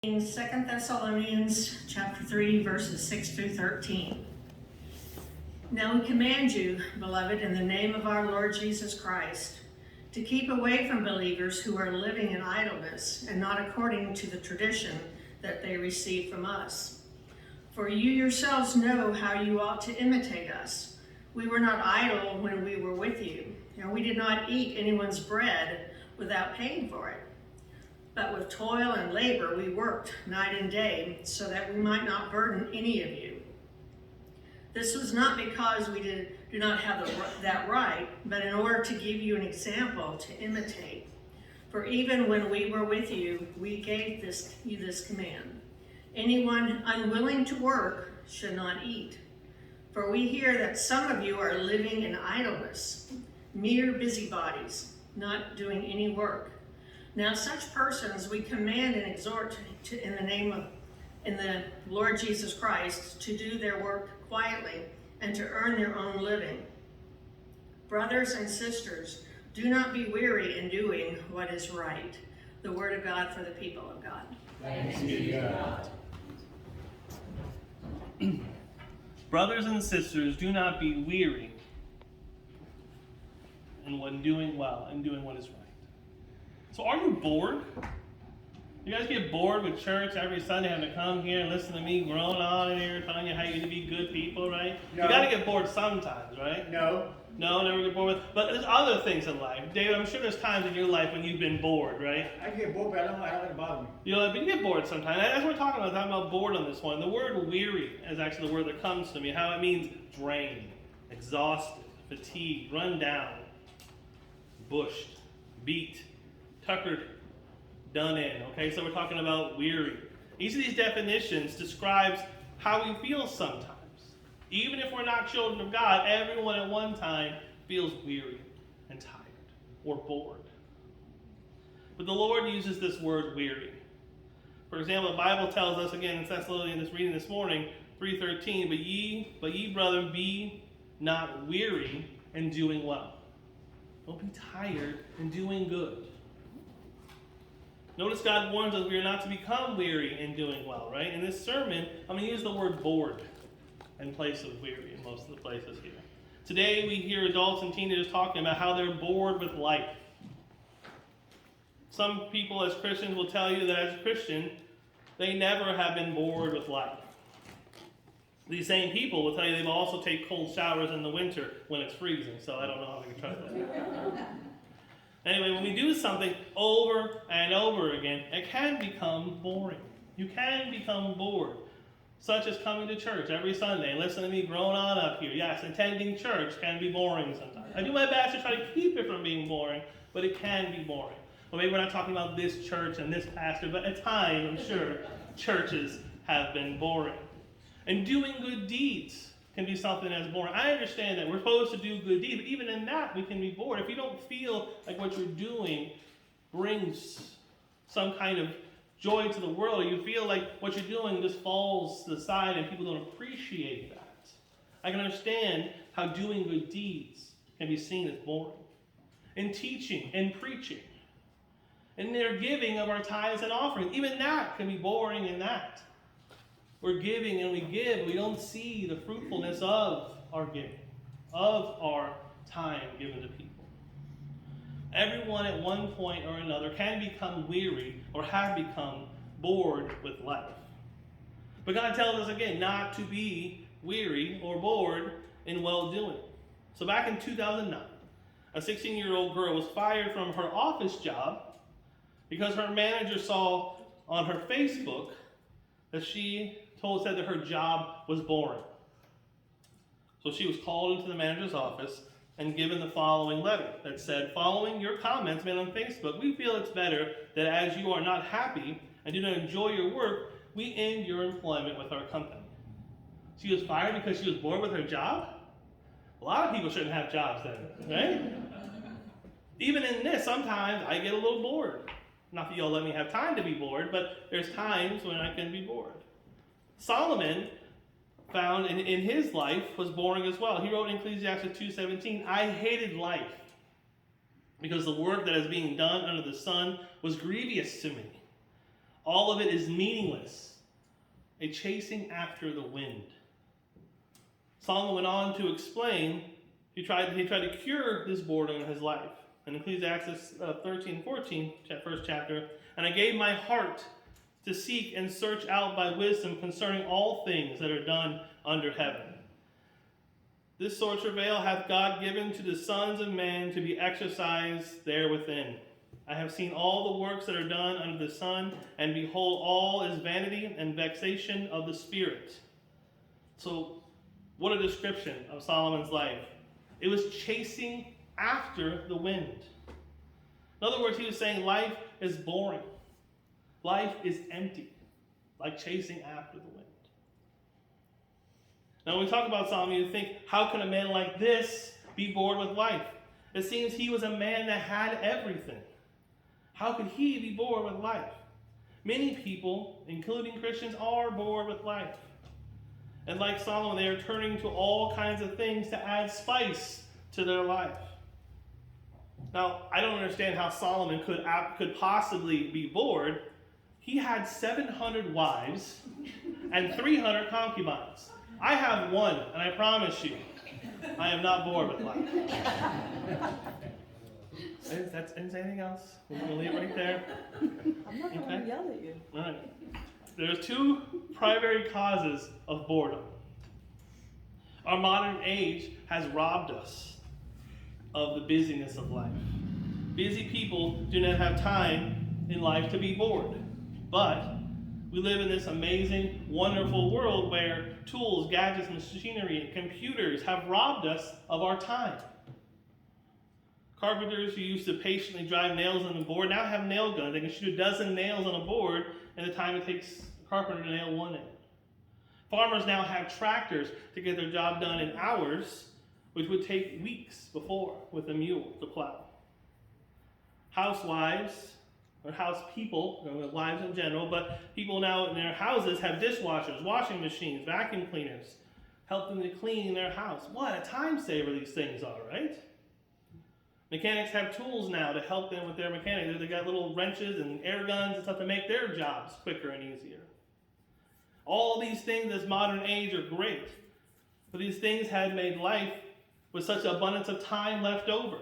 2 Thessalonians chapter 3, verses 6 through 13. Now we command you, beloved, in the name of our Lord Jesus Christ, to keep away from believers who are living in idleness and not according to the tradition that they received from us. For you yourselves know how you ought to imitate us. We were not idle when we were with you, and we did not eat anyone's bread without paying for it. But with toil and labor we worked night and day, so that we might not burden any of you. This was not because we do not have that right, but in order to give you an example to imitate. For even when we were with you, we gave you this command. Anyone unwilling to work should not eat. For we hear that some of you are living in idleness, mere busybodies, not doing any work. Now such persons we command and exhort in the Lord Jesus Christ to do their work quietly and to earn their own living. Brothers and sisters, do not be weary in doing what is right. The word of God for the people of God. Thanks be to God. Brothers and sisters, do not be weary in doing well and doing what is right. So are you bored? You guys get bored with church every Sunday, having to come here and listen to me groan on in here, telling you how you're going to be good people, right? No. You got to get bored sometimes, right? No. No, never get bored with. But there's other things in life. David, I'm sure there's times in your life when you've been bored, right? I get bored, but I don't let it bother me. But you get bored sometimes. That's what we're talking about. Talking about bored on this one. The word weary is actually the word that comes to me. How it means drained, exhausted, fatigued, run down, bushed, beat, tuckered, done in. Okay, so we're talking about weary. Each of these definitions describes how we feel sometimes. Even if we're not children of God, everyone at one time feels weary and tired or bored. But the Lord uses this word weary. For example, the Bible tells us again in Thessalonians reading this morning, 3:13, but ye, brethren, be not weary in doing well. Don't be tired in doing good. Notice God warns us we are not to become weary in doing well, right? In this sermon, I'm going to use the word bored in place of weary in most of the places here. Today we hear adults and teenagers talking about how they're bored with life. Some people as Christians will tell you that as a Christian, they never have been bored with life. These same people will tell you they've also take cold showers in the winter when it's freezing, so I don't know how they can trust that. Anyway, when we do something over and over again, it can become boring. You can become bored, such as coming to church every Sunday and listening to me groan on up here. Yes, attending church can be boring sometimes. I do my best to try to keep it from being boring, but it can be boring. Well, maybe we're not talking about this church and this pastor, but at times, I'm sure, churches have been boring. And doing good deeds can be something that's boring. I understand that we're supposed to do good deeds, but even in that we can be bored. If you don't feel like what you're doing brings some kind of joy to the world, you feel like what you're doing just falls to the side and people don't appreciate that. I can understand how doing good deeds can be seen as boring. In teaching and preaching, in their giving of our tithes and offerings, even that can be boring in that. We're giving and we give. We don't see the fruitfulness of our giving, of our time given to people. Everyone at one point or another can become weary or have become bored with life. But God tells us again not to be weary or bored in well-doing. So back in 2009, a 16-year-old girl was fired from her office job because her manager saw on her Facebook that she said that her job was boring. So she was called into the manager's office and given the following letter that said, following your comments made on Facebook, we feel it's better that as you are not happy and do not enjoy your work, we end your employment with our company. She was fired because she was bored with her job? A lot of people shouldn't have jobs then, right? Even in this, sometimes I get a little bored. Not that y'all let me have time to be bored, but there's times when I can be bored. Solomon found in his life was boring as well. He wrote in Ecclesiastes 2:17, I hated life because the work that is being done under the sun was grievous to me. All of it is meaningless, a chasing after the wind. Solomon went on to explain, he tried to cure this boredom in his life. In Ecclesiastes 13:14, first chapter, and I gave my heart to seek and search out by wisdom concerning all things that are done under heaven. This sore travail hath God given to the sons of men to be exercised there within. I have seen all the works that are done under the sun, and behold, all is vanity and vexation of the spirit. So, what a description of Solomon's life. It was chasing after the wind. In other words, he was saying life is boring. Life is empty, like chasing after the wind. Now, when we talk about Solomon, you think, how can a man like this be bored with life? It seems he was a man that had everything. How could he be bored with life? Many people, including Christians, are bored with life. And like Solomon, they are turning to all kinds of things to add spice to their life. Now, I don't understand how Solomon could possibly be bored. He had 700 wives and 300 concubines. I have one, and I promise you, I am not bored with life. Is anything else? We're going to leave it right there. I'm not going to yell at you. All right. There's two primary causes of boredom. Our modern age has robbed us of the busyness of life. Busy people do not have time in life to be bored. But we live in this amazing, wonderful world where tools, gadgets, machinery, and computers have robbed us of our time. Carpenters who used to patiently drive nails on a board now have nail guns. They can shoot a dozen nails on a board in the time it takes a carpenter to nail one in. Farmers now have tractors to get their job done in hours, which would take weeks before with a mule to plow. Housewives, or house people, wives in general, but people now in their houses have dishwashers, washing machines, vacuum cleaners, help them to clean their house. What a time saver these things are, right? Mechanics have tools now to help them with their mechanics. They got little wrenches and air guns and stuff to make their jobs quicker and easier. All these things in this modern age are great, but these things have made life with such abundance of time left over.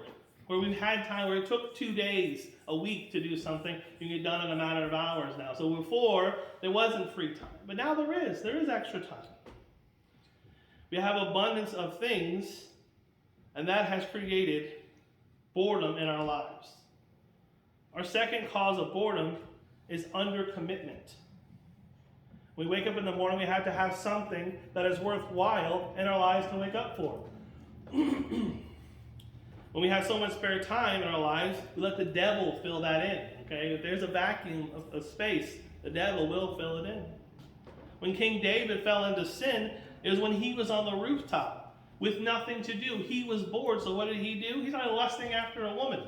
Where we've had time where it took 2 days, a week to do something, you can get done in a matter of hours now. So before, there wasn't free time. But now there is extra time. We have abundance of things, and that has created boredom in our lives. Our second cause of boredom is undercommitment. We wake up in the morning, we have to have something that is worthwhile in our lives to wake up for. When we have so much spare time in our lives, we let the devil fill that in. Okay? If there's a vacuum of space, the devil will fill it in. When King David fell into sin, it was when he was on the rooftop with nothing to do. He was bored, so what did he do? He started lusting after a woman.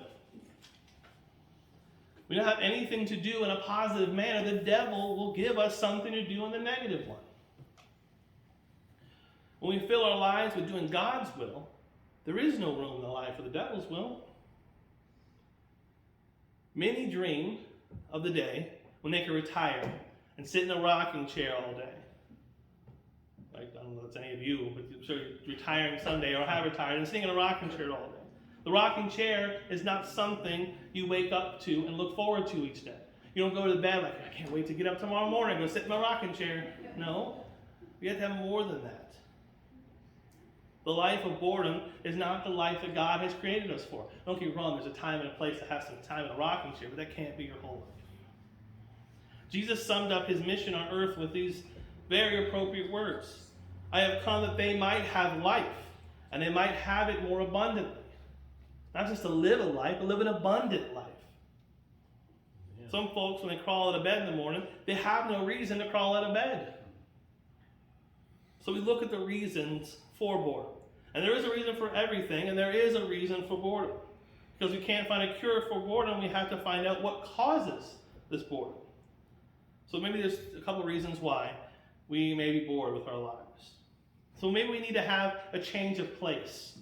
We don't have anything to do in a positive manner. The devil will give us something to do in the negative one. When we fill our lives with doing God's will, there is no room in the life for the devil's will. Many dream of the day when they can retire and sit in a rocking chair all day. Like, I don't know if it's any of you, but I'm sure you're retiring someday or have retired and sitting in a rocking chair all day. The rocking chair is not something you wake up to and look forward to each day. You don't go to bed like, I can't wait to get up tomorrow morning and go sit in my rocking chair. No, we have to have more than that. The life of boredom is not the life that God has created us for. Don't get me wrong, there's a time and a place to have some time in a rocking chair, but that can't be your whole life. Jesus summed up his mission on earth with these very appropriate words. I have come that they might have life, and they might have it more abundantly. Not just to live a life, but live an abundant life. Yeah. Some folks, when they crawl out of bed in the morning, they have no reason to crawl out of bed. So we look at the reasons for boredom. And there is a reason for everything, and there is a reason for boredom. Because we can't find a cure for boredom, we have to find out what causes this boredom. So maybe there's a couple reasons why we may be bored with our lives. So maybe we need to have a change of place.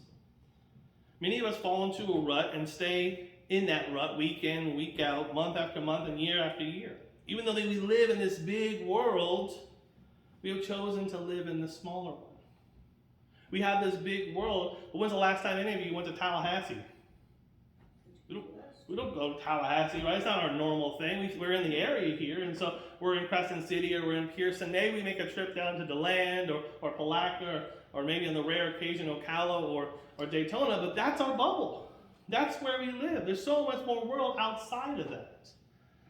Many of us fall into a rut and stay in that rut week in, week out, month after month, and year after year. Even though we live in this big world, we have chosen to live in the smaller one. We have this big world, but when's the last time any of you went to Tallahassee? We don't go to Tallahassee, right? It's not our normal thing. We're in the area here, and so we're in Crescent City or we're in Pearson. Maybe we make a trip down to DeLand or Palatka or maybe on the rare occasion Ocala or Daytona, but that's our bubble. That's where we live. There's so much more world outside of that.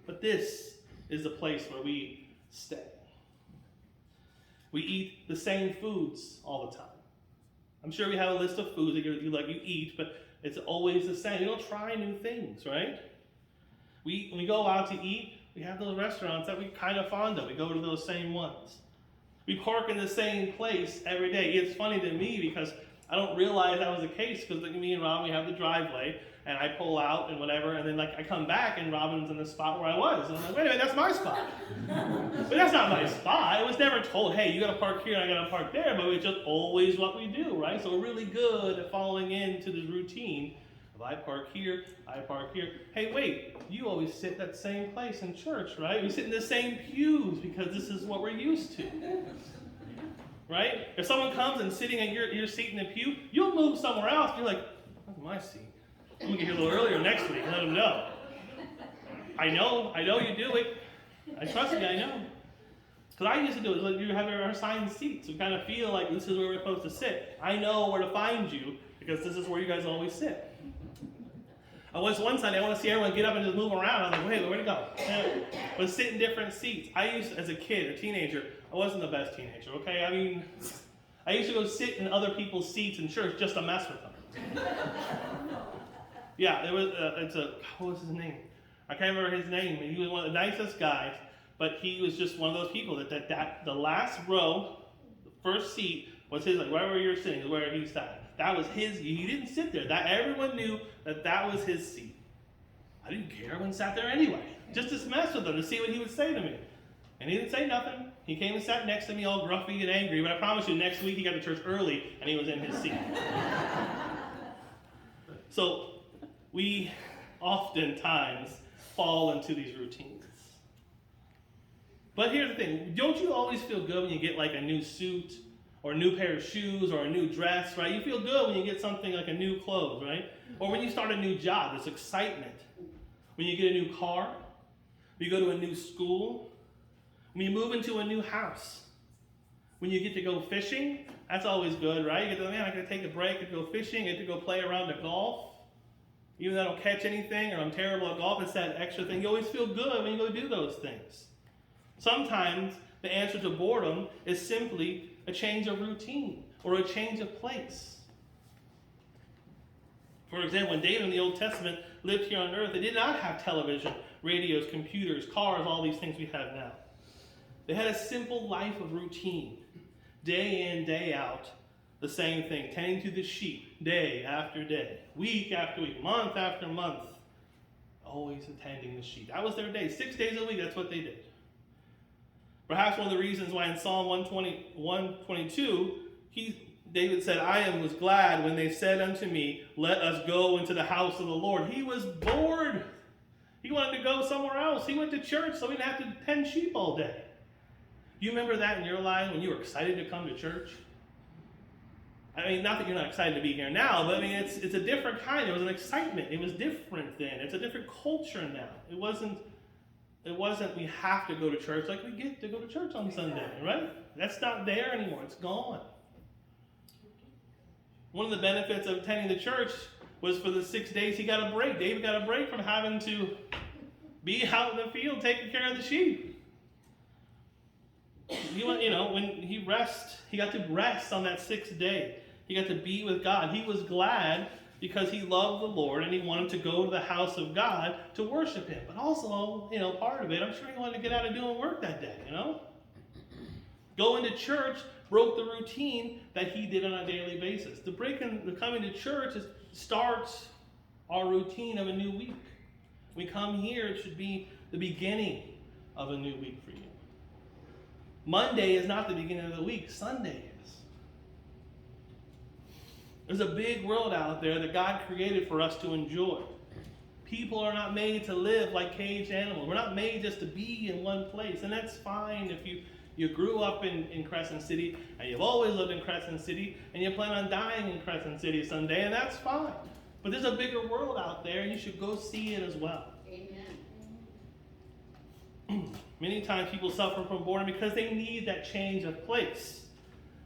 But this is the place where we stay. We eat the same foods all the time. I'm sure we have a list of foods that you eat, but it's always the same. You don't try new things, right? When we go out to eat, we have those restaurants that we kind of fond of. We go to those same ones. We park in the same place every day. It's funny to me because I don't realize that was the case because me and Rob, we have the driveway, and I pull out and whatever, and then I come back and Robin's in the spot where I was. And I'm like, wait a minute, that's my spot. But that's not my spot. It was never told, hey, you got to park here and I got to park there, but it's just always what we do, right? So we're really good at falling into the routine. If I park here, I park here. Hey, wait, you always sit that same place in church, right? We sit in the same pews because this is what we're used to. Right? If someone comes and sitting at your seat in the pew, you'll move somewhere else. You're like, that's my seat. I'm going to get here a little earlier next week. Let them know. I know you do it. I trust you, I know. Because I used to do it. Like you have our assigned seats. We kind of feel like this is where we're supposed to sit. I know where to find you because this is where you guys always sit. I was one Sunday, I want to see everyone get up and just move around. I'm like, hey, where'd it go? But sit in different seats. I used, as a kid, a teenager, I wasn't the best teenager, okay? I mean, I used to go sit in other people's seats in church just to mess with them. Yeah, there was, what was his name? I can't remember his name. He was one of the nicest guys, but he was just one of those people that the last row, the first seat, was his, like wherever you're sitting is where he sat. That was his, he didn't sit there. That everyone knew that was his seat. I didn't care, everyone sat there anyway. Just to mess with him, to see what he would say to me. And he didn't say nothing. He came and sat next to me all grumpy and angry, but I promise you, next week he got to church early and he was in his seat. So, we oftentimes fall into these routines. But here's the thing, don't you always feel good when you get like a new suit or a new pair of shoes or a new dress, right? You feel good when you get something like a new clothes, right? Or when you start a new job, there's excitement. When you get a new car, when you go to a new school, when you move into a new house, when you get to go fishing, that's always good, right? You get to, man, I got to take a break and go fishing, I get to go play around the golf. Even though I don't catch anything or I'm terrible at golf, it's that extra thing. You always feel good when you go do those things. Sometimes the answer to boredom is simply a change of routine or a change of place. For example, when David in the Old Testament lived here on earth, they did not have television, radios, computers, cars, all these things we have now. They had a simple life of routine, day in, day out, the same thing, tending to the sheep, day after day, week after week, month after month, always attending the sheep. That was their day. 6 days a week, that's what they did. Perhaps one of the reasons why in Psalm 122, David said, I was glad when they said unto me, let us go into the house of the Lord. He was bored. He wanted to go somewhere else. He went to church so he didn't have to tend sheep all day. You remember that in your life when you were excited to come to church? I mean, not that you're not excited to be here now, but I mean, it's a different kind. It was an excitement. It was different then. It's a different culture now. It wasn't we have to go to church like we get to go to church on Sunday, right? That's not there anymore. It's gone. One of the benefits of attending the church was for the 6 days he got a break. David got a break from having to be out in the field taking care of the sheep. When he got to rest on that 6th day. He got to be with God. He was glad because he loved the Lord and he wanted to go to the house of God to worship him. But also, part of it, I'm sure he wanted to get out of doing work that day, Going to church broke the routine that he did on a daily basis. The coming to church starts our routine of a new week. We come here, it should be the beginning of a new week for you. Monday is not the beginning of the week, Sunday is. There's a big world out there that God created for us to enjoy. People are not made to live like caged animals. We're not made just to be in one place. And that's fine if you grew up in Crescent City and you've always lived in Crescent City and you plan on dying in Crescent City someday, and that's fine. But there's a bigger world out there and you should go see it as well. Amen. Many times people suffer from boredom because they need that change of place.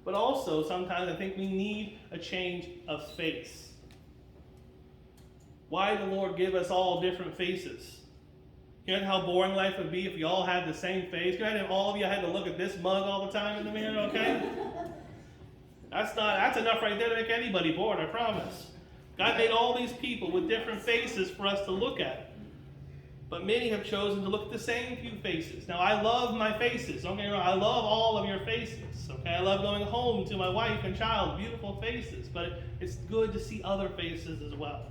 But also sometimes I think we need a change of face. Why did the Lord give us all different faces? You know how boring life would be if we all had the same face? You know if all of you had to look at this mug all the time in the mirror, okay? That's enough right there to make anybody bored, I promise. God made all these people with different faces for us to look at. But many have chosen to look at the same few faces. Now, I love my faces. Don't get me wrong. I love all of your faces. Okay, I love going home to my wife and child, beautiful faces. But it's good to see other faces as well.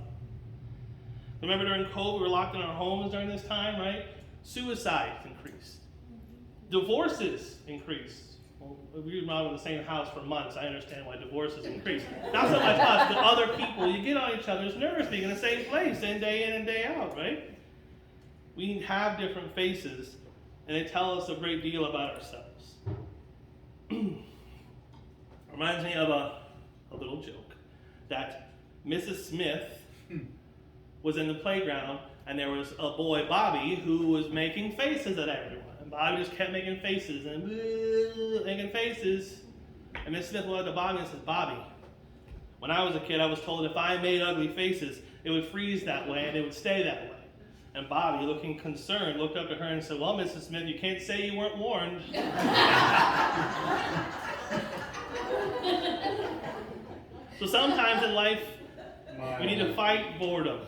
Remember during COVID, we were locked in our homes during this time, right? Suicides increased. Divorces increased. Well, we were not in the same house for months. I understand why divorces increased. Not so much us, but other people. You get on each other's nerves being in the same place, day in and day out, right? We have different faces, and they tell us a great deal about ourselves. Reminds me of a little joke that Mrs. Smith was in the playground, and there was a boy, Bobby, who was making faces at everyone. And Bobby just kept making faces and making faces. And Miss Smith went up to Bobby and said, Bobby, when I was a kid, I was told if I made ugly faces, it would freeze that way and it would stay that way. And Bobby, looking concerned, looked up at her and said, well, Mrs. Smith, you can't say you weren't warned. So sometimes in life, we need to fight boredom.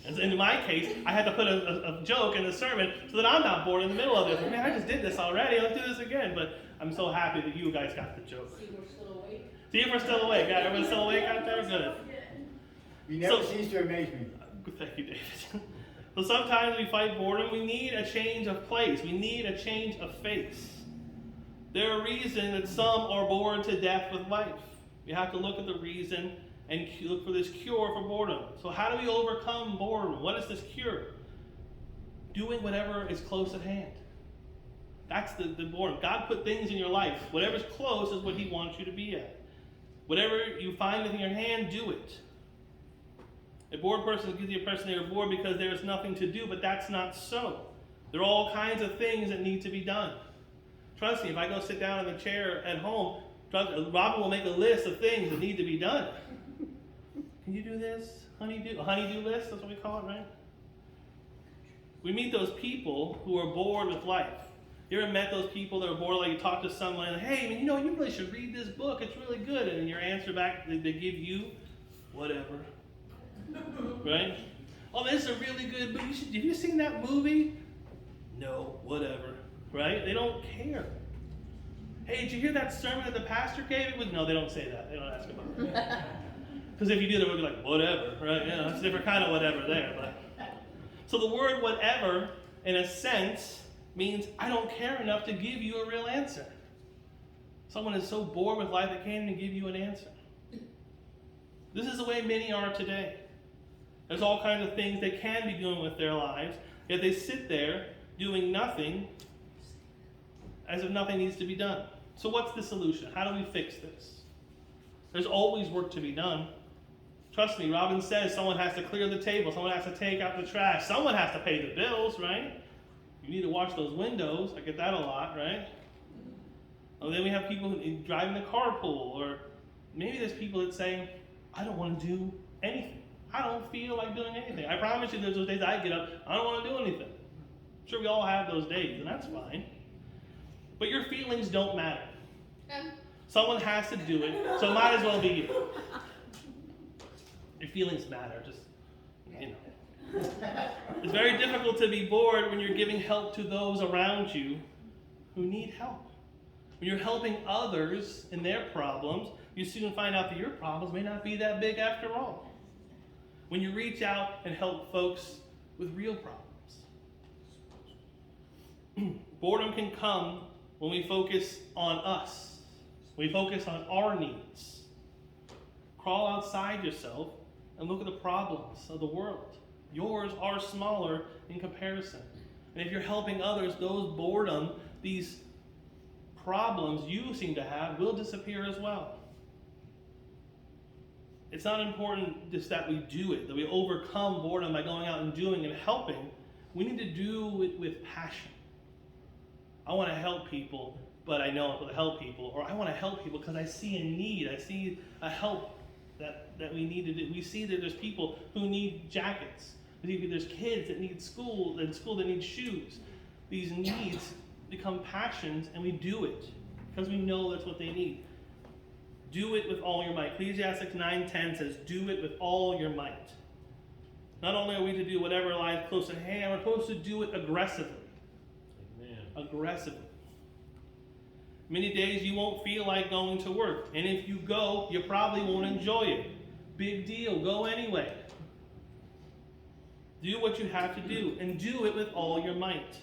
And in my case, I had to put a joke in the sermon so that I'm not bored in the middle of this. Man, I just did this already. Let's do this again. But I'm so happy that you guys got the joke. See, we're still awake. See if we're still awake. Yeah, everyone's still awake out there? Good. You never cease to amaze me. Thank you, David. So sometimes we fight boredom. We need a change of place. We need a change of face. There are reasons that some are bored to death with life. We have to look at the reason and look for this cure for boredom. So how do we overcome boredom? What is this cure? Doing whatever is close at hand. That's the boredom. God put things in your life. Whatever's close is what he wants you to be at. Whatever you find within your hand, do it. A bored person gives you a person they're bored because there's nothing to do, but that's not so. There are all kinds of things that need to be done. Trust me, if I go sit down in the chair at home, Robin will make a list of things that need to be done. Can you do this? A honey-do list, that's what we call it, right? We meet those people who are bored with life. You ever met those people that are bored, like you talk to someone, and, hey, man, you really should read this book, it's really good. And your answer back, they give you, whatever. Right? Oh, this is a really good book. Have you seen that movie? No, whatever. Right? They don't care. Hey, did you hear that sermon that the pastor gave? No, they don't say that. They don't ask about it. Because if you do, they would be like, whatever, right? Yeah, it's a different kind of whatever there. But. So the word whatever, in a sense, means I don't care enough to give you a real answer. Someone is so bored with life they can't even give you an answer. This is the way many are today. There's all kinds of things they can be doing with their lives, yet they sit there doing nothing as if nothing needs to be done. So what's the solution? How do we fix this? There's always work to be done. Trust me, Robin says someone has to clear the table, someone has to take out the trash, someone has to pay the bills, right? You need to wash those windows. I get that a lot, right? And then we have people driving the carpool, or maybe there's people that say, I don't want to do anything. I don't feel like doing anything. I promise you there's those days I get up, I don't want to do anything. I'm sure we all have those days, and that's fine. But your feelings don't matter. Someone has to do it, so it might as well be you. Your feelings matter, just, you know. It's very difficult to be bored when you're giving help to those around you who need help. When you're helping others in their problems, you soon find out that your problems may not be that big after all. When you reach out and help folks with real problems. Boredom can come when we focus on us. We focus on our needs. Crawl outside yourself and look at the problems of the world. Yours are smaller in comparison. And if you're helping others, those boredom, these problems you seem to have will disappear as well. It's not important just that we do it, that we overcome boredom by going out and doing and helping. We need to do it with passion. I want to help people, but I know how to help people. Or I want to help people because I see a need. I see a help that we need to do. We see that there's people who need jackets. There's kids that need school that need shoes. These needs become passions, and we do it because we know that's what they need. Do it with all your might. Ecclesiastes 9:10 says, do it with all your might. Not only are we to do whatever lies close at hand, we're supposed to do it aggressively. Amen. Aggressively. Many days you won't feel like going to work. And if you go, you probably won't enjoy it. Big deal. Go anyway. Do what you have to do, and do it with all your might.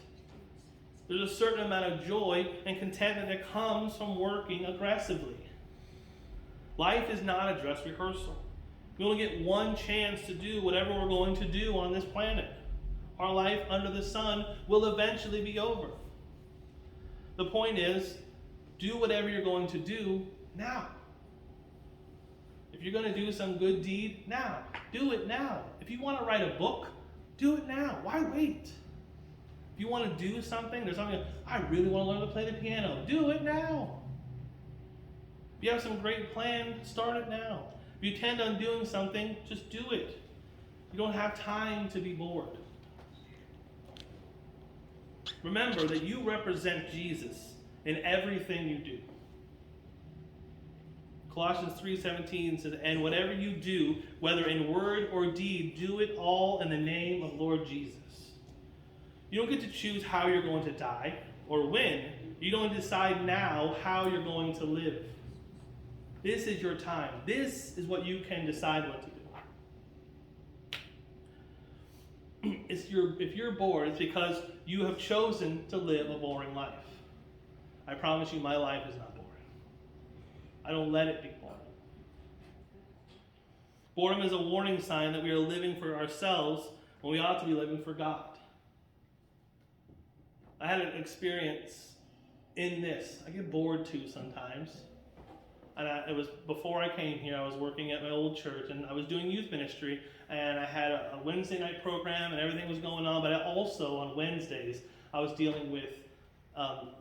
There's a certain amount of joy and contentment that comes from working aggressively. Life is not a dress rehearsal. We only get one chance to do whatever we're going to do on this planet. Our life under the sun will eventually be over. The point is, do whatever you're going to do now. If you're going to do some good deed, now. Do it now. If you want to write a book, do it now. Why wait? If you want to do something, there's something, I really want to learn to play the piano. Do it now. If you have some great plan, start it now. If you intend on doing something, just do it. You don't have time to be bored. Remember that you represent Jesus in everything you do. Colossians 3:17 says, and whatever you do, whether in word or deed, do it all in the name of Lord Jesus. You don't get to choose how you're going to die or when. You don't decide now how you're going to live. This is your time. This is what you can decide what to do. If you're bored, it's because you have chosen to live a boring life. I promise you, my life is not boring. I don't let it be boring. Boredom is a warning sign that we are living for ourselves when we ought to be living for God. I had an experience in this. I get bored too sometimes. And it was before I came here. I was working at my old church, and I was doing youth ministry, and I had a Wednesday night program, and everything was going on. But also on Wednesdays, I was dealing with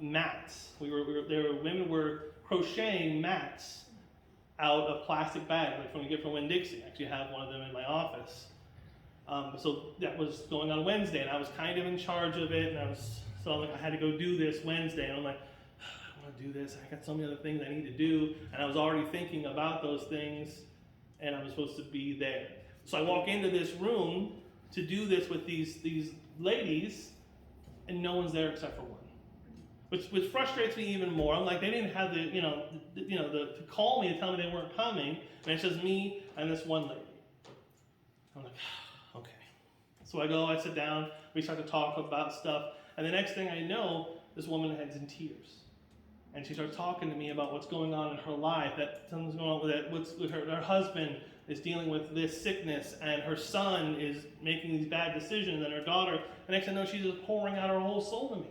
mats. Women were crocheting mats out of plastic bags, like from you get from Winn-Dixie. I actually have one of them in my office. So that was going on Wednesday, and I was kind of in charge of it, and I had to go do this Wednesday, and I'm like, I want to do this. I got so many other things I need to do, and I was already thinking about those things, and I was supposed to be there. So I walk into this room to do this with these ladies, and no one's there except for one, which frustrates me even more. I'm like, they didn't have to call me and tell me they weren't coming, and it's just me and this one lady. I'm like, okay. So I sit down, we start to talk about stuff, and the next thing I know, this woman is in tears. And she starts talking to me about what's going on in her life, that something's going on with it. What's with her husband is dealing with this sickness, and her son is making these bad decisions, and her daughter, the next thing I know, she's just pouring out her whole soul to me.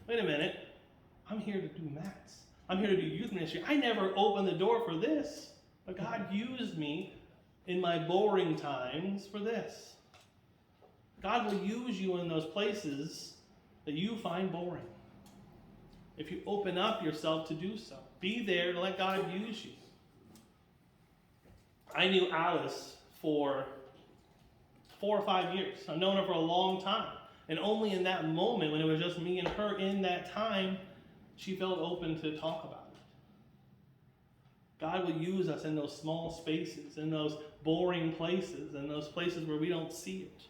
Wait a minute, I'm here to do mats. I'm here to do youth ministry. I never opened the door for this, but God used me in my boring times for this. God will use you in those places that you find boring. If you open up yourself to do so. Be there to let God use you. I knew Alice for 4 or 5 years. I've known her for a long time. And only in that moment, when it was just me and her in that time, she felt open to talk about it. God will use us in those small spaces, in those boring places, in those places where we don't see it.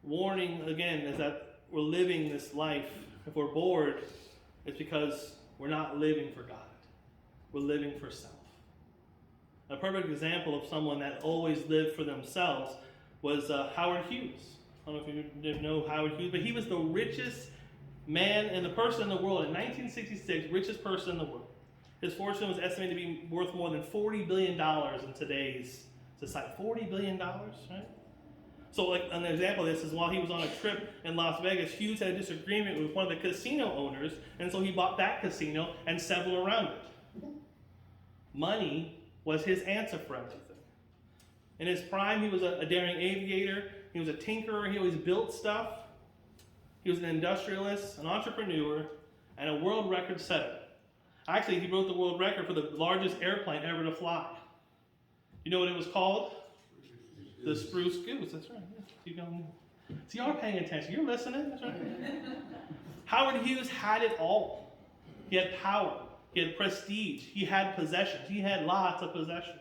Warning, again, is that we're living this life. If we're bored, it's because we're not living for God. We're living for self. A perfect example of someone that always lived for themselves was Howard Hughes. I don't know if you know Howard Hughes, but he was the richest man and the person in the world in 1966, richest person in the world. His fortune was estimated to be worth more than $40 billion in today's to cite $40 billion, right? So like an example of this is while he was on a trip in Las Vegas, Hughes had a disagreement with one of the casino owners, and so he bought that casino and several around it. Money was his answer for everything. In his prime, he was a daring aviator, he was a tinkerer, he always built stuff. He was an industrialist, an entrepreneur, and a world record setter. Actually, he broke the world record for the largest airplane ever to fly. You know what it was called? The Spruce Goose. That's right. You going? See, you're paying attention. You're listening. That's right. Howard Hughes had it all. He had power. He had prestige. He had possessions. He had lots of possessions.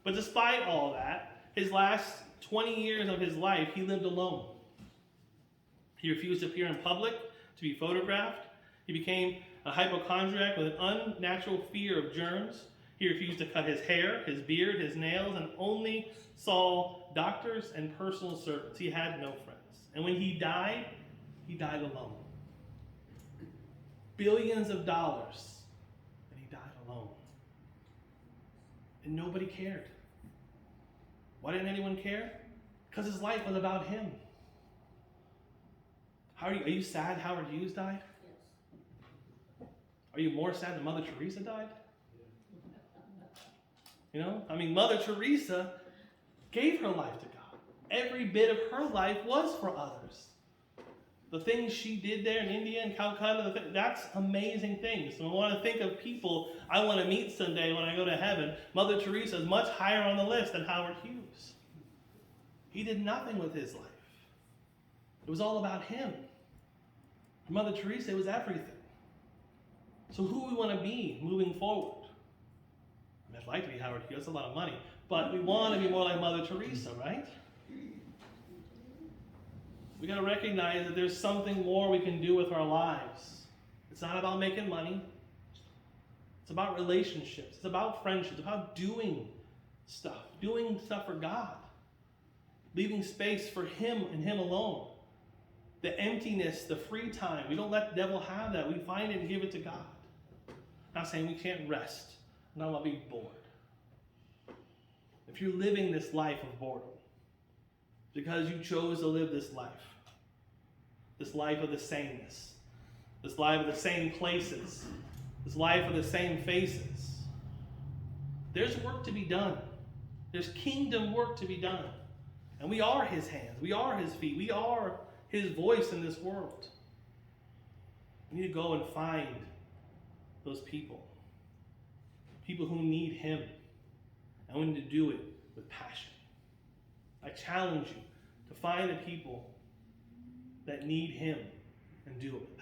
But despite all that, his last 20 years of his life, he lived alone. He refused to appear in public, to be photographed. He became a hypochondriac with an unnatural fear of germs. He refused to cut his hair, his beard, his nails, and only saw doctors and personal servants. He had no friends. And when he died alone. Billions of dollars, and he died alone. And nobody cared. Why didn't anyone care? Because his life was about him. Are you sad Howard Hughes died? Yes. Are you more sad that Mother Teresa died? You know, I mean, Mother Teresa gave her life to God. Every bit of her life was for others. The things she did there in India and Calcutta, that's amazing things. And I want to think of people I want to meet someday when I go to heaven. Mother Teresa is much higher on the list than Howard Hughes. He did nothing with his life. It was all about him. Mother Teresa, it was everything. So who we want to be moving forward? I'd like to be Howard Hughes, that's a lot of money. But we want to be more like Mother Teresa, right? We got to recognize that there's something more we can do with our lives. It's not about making money. It's about relationships. It's about friendships. It's about doing stuff for God. Leaving space for Him and Him alone. The emptiness, the free time. We don't let the devil have that. We find it and give it to God. Not saying we can't rest. Not about being bored. If you're living this life of boredom, because you chose to live this life of the sameness, this life of the same places, this life of the same faces, there's work to be done. There's kingdom work to be done. And we are His hands. We are His feet. We are His voice in this world. We need to go and find those people. People who need Him. And we need to do it with passion. I challenge you to find the people that need Him and do it.